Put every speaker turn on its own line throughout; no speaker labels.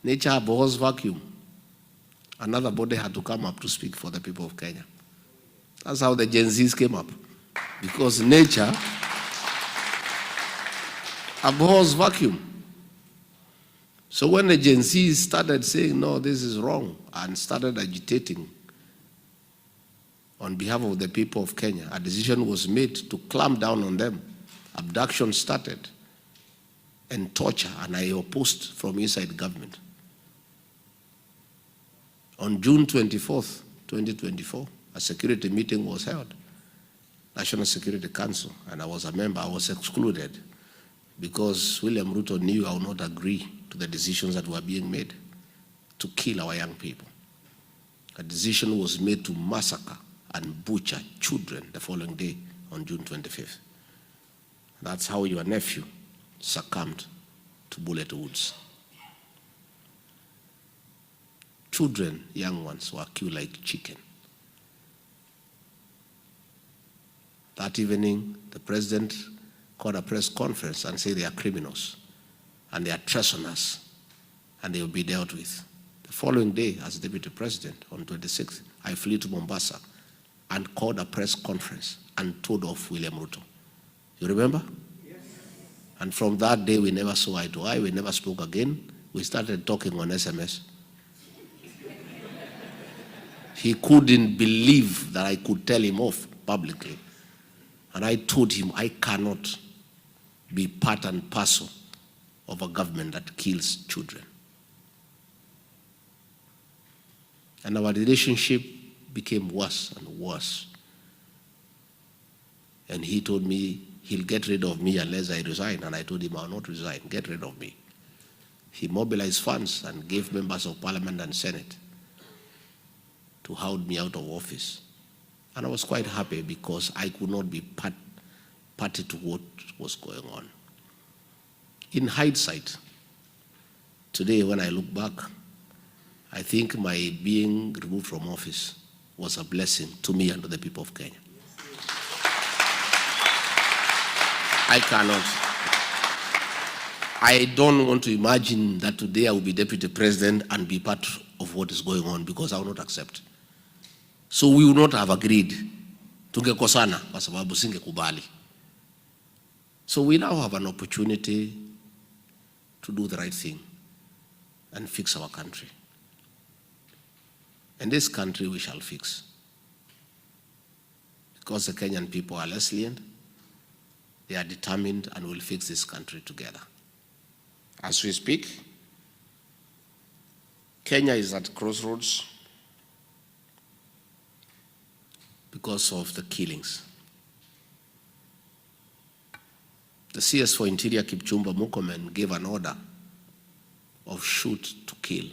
Nature abhors vacuum. Another body had to come up to speak for the people of Kenya. That's how the Gen Zs came up. Because nature abhors vacuum. So when the Gen Zs started saying, no, this is wrong, and started agitating on behalf of the people of Kenya, a decision was made to clamp down on them. Abduction started, and torture, and I opposed from inside government. On June 24th, 2024, a security meeting was held, National Security Council, and I was a member. I was excluded because William Ruto knew I would not agree to the decisions that were being made to kill our young people. A decision was made to massacre and butcher children the following day on June 25th. That's how your nephew succumbed to bullet wounds. Children, young ones, were killed like chicken. That evening, the president called a press conference and said they are criminals and they are treasoners and they will be dealt with. The following day, as deputy president, on 26th, I flew to Mombasa and called a press conference and told off William Ruto. You remember? Yes. And from that day, we never saw eye to eye. We never spoke again. We started talking on SMS. He couldn't believe that I could tell him off publicly. And I told him I cannot be part and parcel of a government that kills children. And our relationship became worse and worse. And he told me he'll get rid of me unless I resign. And I told him I'll not resign, get rid of me. He mobilized funds and gave members of parliament and senate to hold me out of office. And I was quite happy because I could not be party to what was going on. In hindsight, today when I look back, I think my being removed from office was a blessing to me and to the people of Kenya. I don't want to imagine that today I will be deputy president and be part of what is going on, because I will not accept. So we would not have agreed. Tungekosana kwa sababu singekubali. So we now have an opportunity to do the right thing and fix our country. And this country we shall fix. Because the Kenyan people are resilient, they are determined, and will fix this country together. As we speak, Kenya is at crossroads because of the killings. The CS for Interior, Kipchumba Murkomen, gave an order of shoot to kill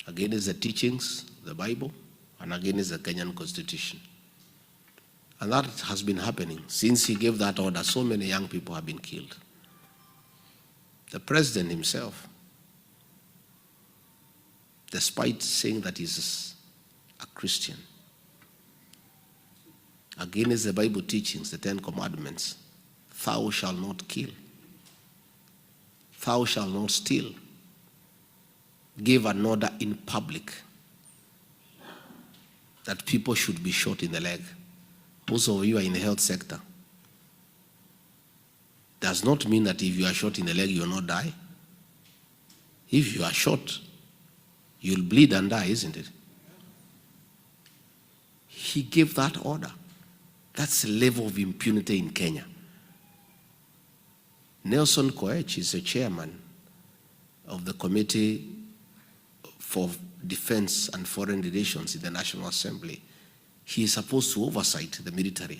against the teachings, the Bible, and against the Kenyan Constitution. And that has been happening. Since he gave that order, so many young people have been killed. The president himself, despite saying that he's a Christian, against the Bible teachings, the 10 Commandments, thou shalt not kill, thou shalt not steal, gave an order in public that people should be shot in the leg. Most of you are in the health sector. Does not mean that if you are shot in the leg, you will not die. If you are shot, you'll bleed and die, isn't it? He gave that order. That's the level of impunity in Kenya. Nelson Koech is the chairman of the Committee for Defense and Foreign Relations in the National Assembly. He is supposed to oversight the military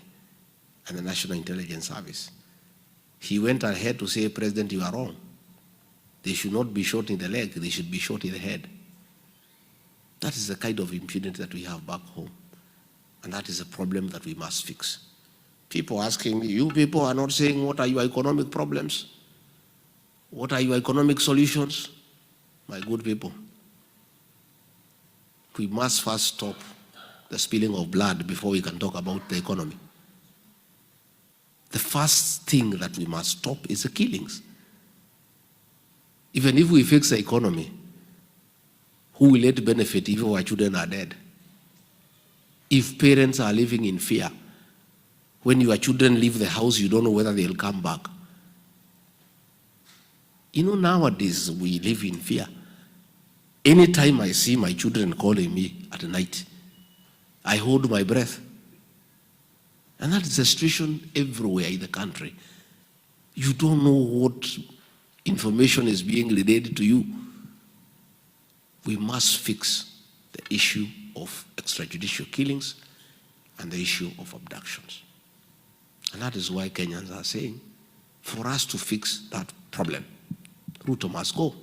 and the National Intelligence Service. He went ahead to say, President, you are wrong. They should not be shot in the leg, they should be shot in the head. That is the kind of impunity that we have back home. And that is a problem that we must fix. People asking me, you people are not saying what are your economic problems? What are your economic solutions? My good people, we must first stop the spilling of blood before we can talk about the economy. The first thing that we must stop is the killings. Even if we fix the economy, who will it benefit if our children are dead? If parents are living in fear, when your children leave the house, you don't know whether they'll come back. You know, nowadays we live in fear. Anytime I see my children calling me at night, I hold my breath. And that is the situation everywhere in the country. You don't know what information is being relayed to you. We must fix the issue of extrajudicial killings and the issue of abductions. And that is why Kenyans are saying, for us to fix that problem, Ruto must go.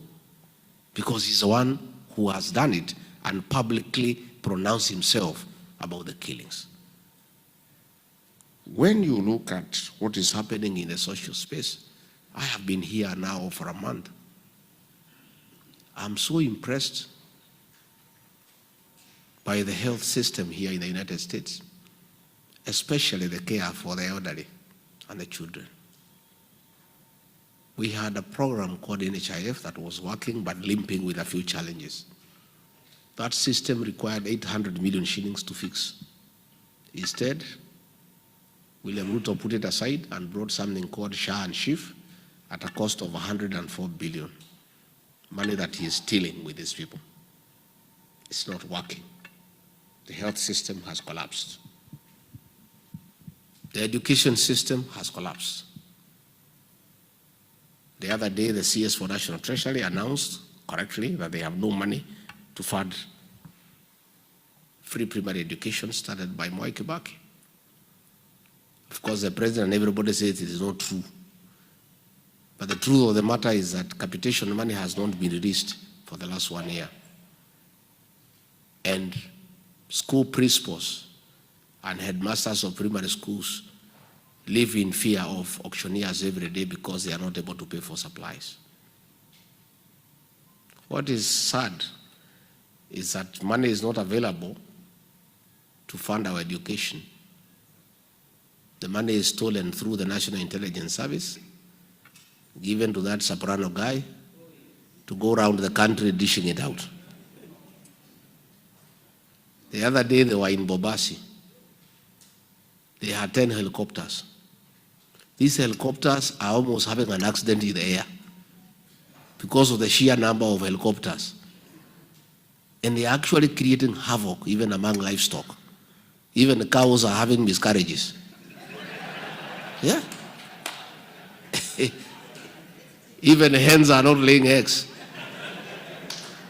Because he's the one who has done it and publicly pronounced himself about the killings. When you look at what is happening in the social space, I have been here now for a month. I'm so impressed by the health system here in the United States, especially the care for the elderly and the children. We had a program called NHIF that was working but limping with a few challenges. That system required 800 million shillings to fix. Instead, William Ruto put it aside and brought something called SHA and SHIF at a cost of 104 billion. Money that he is stealing with these people. It's not working. The health system has collapsed. The education system has collapsed. The other day, the CS for National Treasury announced correctly that they have no money to fund free primary education started by Mwai Kibaki. Of course, the president and everybody says it is not true. But the truth of the matter is that capitation money has not been released for the last 1 year. And school principals and headmasters of primary schools live in fear of auctioneers every day because they are not able to pay for supplies. What is sad is that money is not available to fund our education. The money is stolen through the National Intelligence Service, given to that soprano guy to go around the country dishing it out. The other day they were in Bobasi. They had 10 helicopters. These helicopters are almost having an accident in the air because of the sheer number of helicopters. And they are actually creating havoc even among livestock. Even the cows are having miscarriages. Yeah. Even hens are not laying eggs.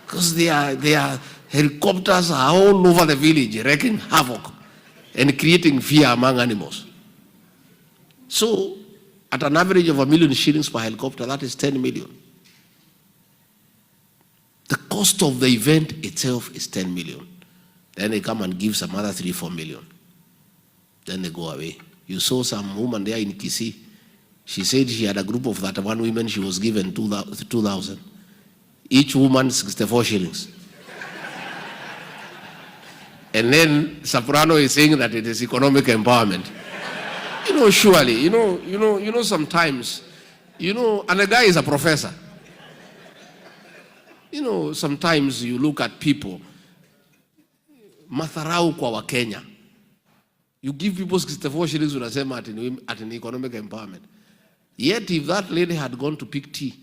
Because their helicopters are all over the village wreaking havoc and creating fear among animals. So, at an average of 1 million shillings per helicopter, that is 10 million. The cost of the event itself is 10 million. Then they come and give some other 3-4 million. Then they go away. You saw some woman there in Kisii. She said she had a group of 31 women. She was given 2,000. Each woman 64 shillings. And then Soprano is saying that it is economic empowerment. You know, surely, you know, sometimes, and the guy is a professor. You know, sometimes you look at people, matharau kwa wa Kenya. You give people 64 shillings unasema at an economic empowerment. Yet if that lady had gone to pick tea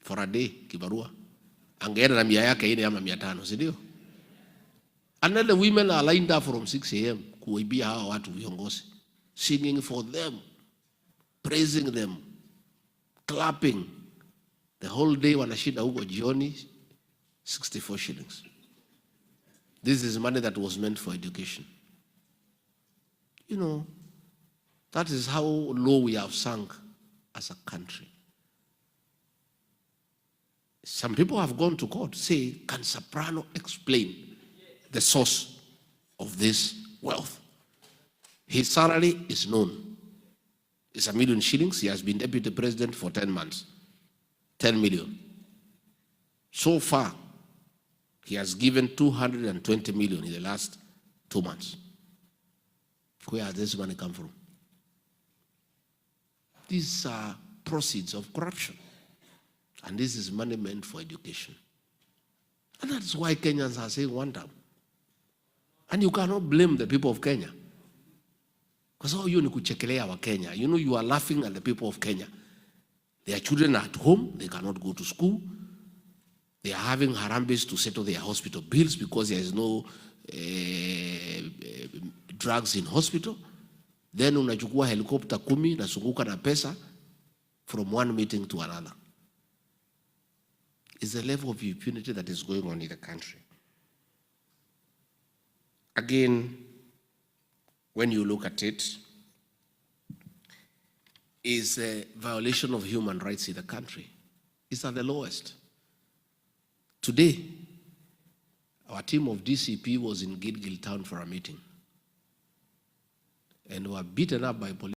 for a day, kibarua, angeenda na 100 yake ile ama 500, si ndio? And then the women are lined up from 6 a.m. kuibia hawa watu viongozi, singing for them, praising them, clapping. The whole day wanashinda huko jioni, 64 shillings. This is money that was meant for education. You know, that is how low we have sunk as a country. Some people have gone to court, say, can Soprano explain the source of this wealth? His salary is known. It's 1 million shillings. He has been deputy president for 10 months. 10 million. So far, he has given 220 million in the last 2 months. Where has this money come from? These are proceeds of corruption. And this is money meant for education. And that's why Kenyans are saying one term. And you cannot blame the people of Kenya. Because all you ni kuchekelea wa Kenya. You know, you are laughing at the people of Kenya. Their children are at home, they cannot go to school. They are having harambes to settle their hospital bills because there is no drugs in hospital. Then unachukua helicopter 10 na sunguka na pesa from one meeting to another. It's the level of impunity that is going on in the country. Again, when you look at it, is a violation of human rights in the country. It's at the lowest. Today, our team of DCP was in Gilgil town for a meeting and were beaten up by police.